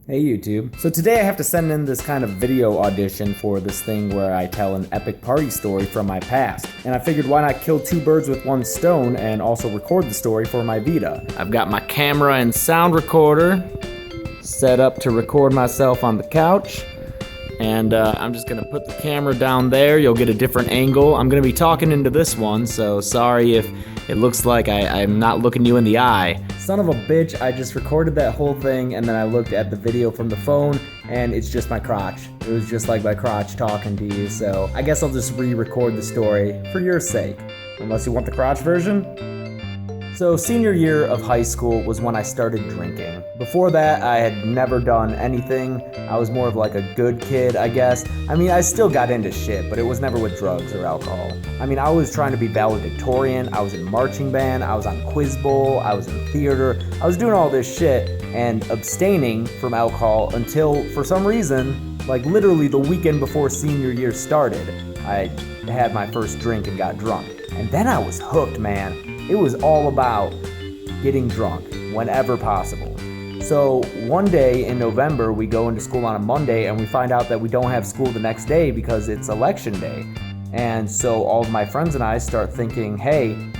Hey YouTube. So today I have to send in this kind of video audition for this thing where I tell an epic party story from my past. And I figured why not kill two birds with one stone and also record the story for my VEDA. I've got my camera and sound recorder set up to record myself on the couch. And I'm just gonna put the camera down there. You'll get a different angle. I'm gonna be talking into this one, so sorry if it looks like I'm not looking you in the eye. Son of a bitch, I just recorded that whole thing and then I looked at the video from the phone and it's just my crotch. It was just like my crotch talking to you, so I guess I'll just re-record the story for your sake. Unless you want the crotch version? So senior year of high school was when I started drinking. Before that, I had never done anything. I was more of like a good kid, I guess. I mean, I still got into shit, but it was never with drugs or alcohol. I mean, I was trying to be valedictorian, I was in marching band, I was on Quiz Bowl, I was in theater. I was doing all this shit and abstaining from alcohol until, for some reason, like literally the weekend before senior year started, I had my first drink and got drunk. And then I was hooked, man. It was all about getting drunk whenever possible. So one day in November, we go into school on a Monday and we find out that we don't have school the next day because it's election day. And so all of my friends and I start thinking, hey,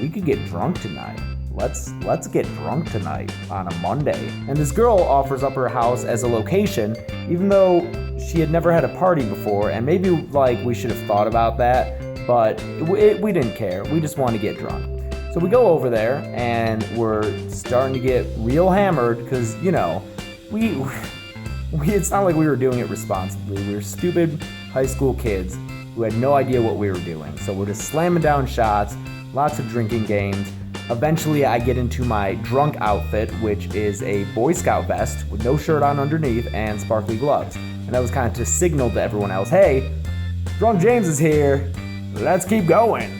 we could get drunk tonight. Let's get drunk tonight on a Monday. And this girl offers up her house as a location, even though she had never had a party before, and maybe like we should have thought about that, but we didn't care. We just wanted to get drunk. So we go over there and we're starting to get real hammered because, you know, we it's not like we were doing it responsibly. We were stupid high school kids who had no idea what we were doing. So we're just slamming down shots, lots of drinking games. Eventually I get into my drunk outfit, which is a Boy Scout vest with no shirt on underneath and sparkly gloves. And that was kind of to signal to everyone else, hey, Drunk James is here, let's keep going.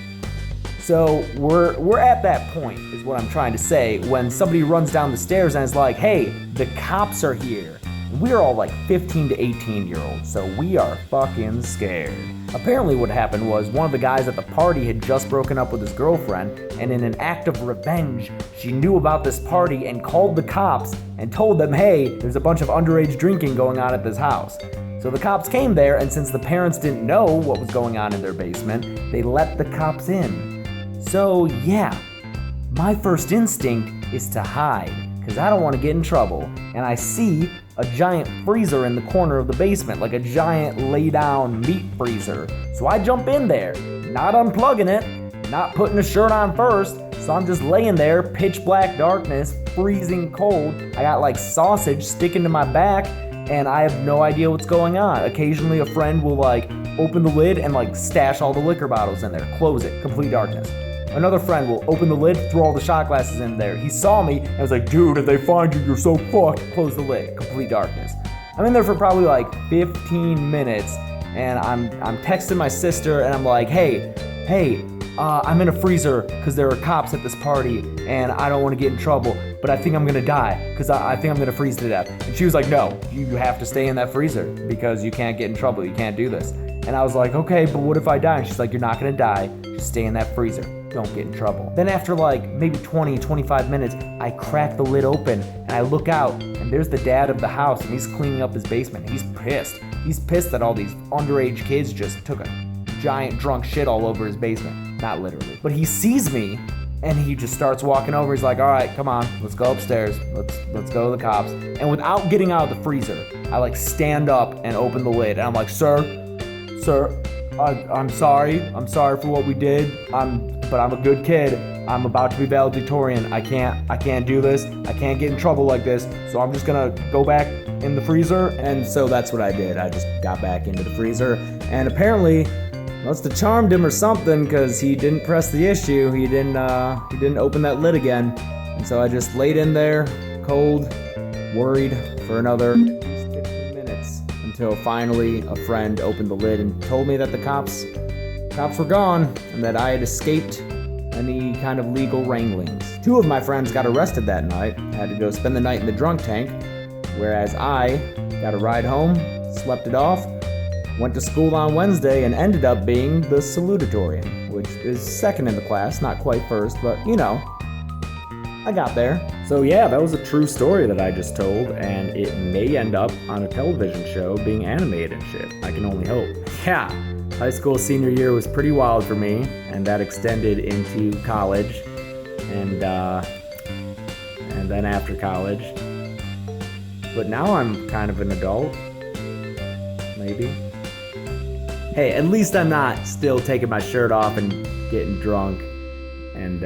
So we're at that point, is what I'm trying to say, when somebody runs down the stairs and is like, hey, the cops are here. And we're all like 15 to 18 year olds, so we are fucking scared. Apparently what happened was one of the guys at the party had just broken up with his girlfriend, and in an act of revenge, she knew about this party and called the cops and told them, hey, there's a bunch of underage drinking going on at this house. So the cops came there, and since the parents didn't know what was going on in their basement, they let the cops in. So yeah, my first instinct is to hide, because I don't want to get in trouble. And I see a giant freezer in the corner of the basement, like a giant lay down meat freezer. So I jump in there, not unplugging it, not putting a shirt on first. So I'm just laying there, pitch black darkness, freezing cold. I got like sausage sticking to my back, and I have no idea what's going on. Occasionally a friend will like open the lid and like stash all the liquor bottles in there, close it, complete darkness. Another friend will open the lid, throw all the shot glasses in there. He saw me and was like, dude, if they find you, you're so fucked. Close the lid, complete darkness. I'm in there for probably like 15 minutes and I'm texting my sister and I'm like, hey, I'm in a freezer because there are cops at this party and I don't want to get in trouble, but I think I'm gonna die because I think I'm gonna freeze to death. And she was like, no, you have to stay in that freezer because you can't get in trouble, you can't do this. And I was like, okay, but what if I die? And she's like, you're not gonna die, just stay in that freezer, don't get in trouble. Then after like maybe 20-25 minutes, I crack the lid open and I look out and there's the dad of the house and he's cleaning up his basement. He's pissed. He's pissed that all these underage kids just took a giant drunk shit all over his basement. Not literally. But he sees me and he just starts walking over. He's like, all right, come on, let's go upstairs. Let's go to the cops. And without getting out of the freezer, I like stand up and open the lid and I'm like, sir, I'm sorry for what we did. But I'm a good kid. I'm about to be valedictorian. I can't do this. I can't get in trouble like this. So I'm just gonna go back in the freezer. And so that's what I did. I just got back into the freezer. And apparently, must have charmed him or something, because he didn't press the issue. He didn't open that lid again. And so I just laid in there, cold, worried for another 15 minutes until finally a friend opened the lid and told me that the cops were gone and that I had escaped any kind of legal wranglings. Two of my friends got arrested that night, had to go spend the night in the drunk tank, whereas I got a ride home, slept it off, went to school on Wednesday, and ended up being the salutatorian, which is second in the class, not quite first, but you know, I got there. So yeah, that was a true story that I just told, and it may end up on a television show being animated and shit. I can only hope. Yeah, high school senior year was pretty wild for me, and that extended into college, and then after college. But now I'm kind of an adult. Maybe. Hey, at least I'm not still taking my shirt off and getting drunk and